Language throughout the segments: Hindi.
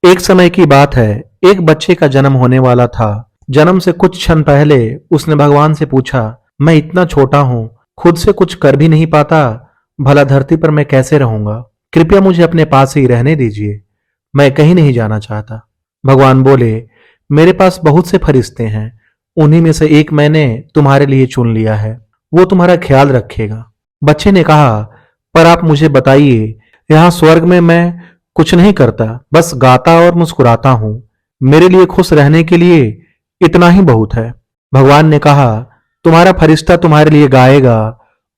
एक समय की बात है। एक बच्चे का जन्म होने वाला था। जन्म से कुछ क्षण पहले उसने भगवान से पूछा, मैं इतना छोटा हूं, खुद से कुछ कर भी नहीं पाता, भला धरती पर मैं कैसे रहूंगा? कृपया मुझे अपने पास ही रहने दीजिए, मैं कहीं नहीं जाना चाहता। भगवान बोले, मेरे पास बहुत से फरिश्ते हैं, उन्हीं में से एक मैंने तुम्हारे लिए चुन लिया है, वो तुम्हारा ख्याल रखेगा। बच्चे ने कहा, पर आप मुझे बताइए, यहाँ स्वर्ग में मैं कुछ नहीं करता, बस गाता और मुस्कुराता हूं। मेरे लिए खुश रहने के लिए इतना ही बहुत है। भगवान ने कहा, तुम्हारा फरिश्ता तुम्हारे लिए गाएगा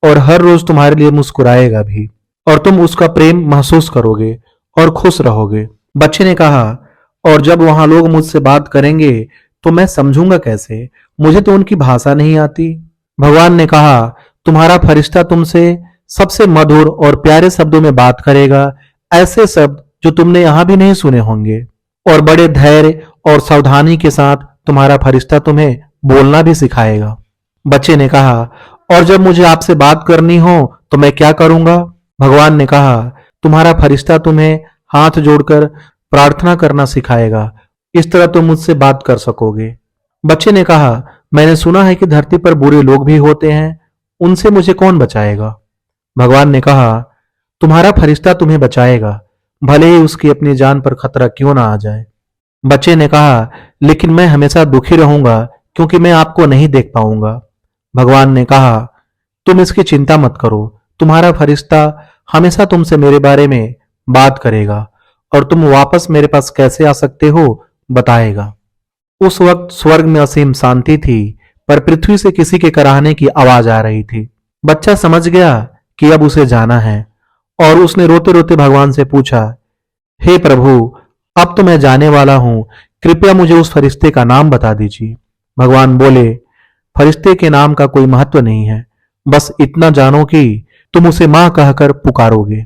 और हर रोज तुम्हारे लिए मुस्कुराएगा भी, और तुम उसका प्रेम महसूस करोगे और खुश रहोगे। बच्चे ने कहा, और जब वहां लोग मुझसे बात करेंगे तो मैं समझूंगा कैसे? मुझे तो उनकी भाषा नहीं आती। भगवान ने कहा, तुम्हारा फरिश्ता तुमसे सबसे मधुर और प्यारे शब्दों में बात करेगा, ऐसे शब्द जो तुमने यहां भी नहीं सुने होंगे। और बड़े धैर्य और सावधानी के साथ तुम्हारा फरिश्ता तुम्हें बोलना भी सिखाएगा। बच्चे ने कहा, और जब मुझे आपसे बात करनी हो तो मैं क्या करूंगा? भगवान ने कहा, तुम्हारा फरिश्ता तुम्हें हाथ जोड़कर प्रार्थना करना सिखाएगा, इस तरह तुम मुझसे बात कर सकोगे। बच्चे ने कहा, मैंने सुना है कि धरती पर बुरे लोग भी होते हैं, उनसे मुझे कौन बचाएगा? भगवान ने कहा, तुम्हारा फरिश्ता तुम्हें बचाएगा, भले ही उसकी अपनी जान पर खतरा क्यों ना आ जाए। बच्चे ने कहा, लेकिन मैं हमेशा दुखी रहूंगा क्योंकि मैं आपको नहीं देख पाऊंगा। भगवान ने कहा, तुम इसकी चिंता मत करो, तुम्हारा फरिश्ता हमेशा तुमसे मेरे बारे में बात करेगा और तुम वापस मेरे पास कैसे आ सकते हो बताएगा। उस वक्त स्वर्ग में असीम शांति थी, पर पृथ्वी से किसी के कराहने की आवाज आ रही थी। बच्चा समझ गया कि अब उसे जाना है और उसने रोते रोते भगवान से पूछा, हे प्रभु, अब तो मैं जाने वाला हूं, कृपया मुझे उस फरिश्ते का नाम बता दीजिए। भगवान बोले, फरिश्ते के नाम का कोई महत्व नहीं है, बस इतना जानो कि तुम उसे मां कहकर पुकारोगे।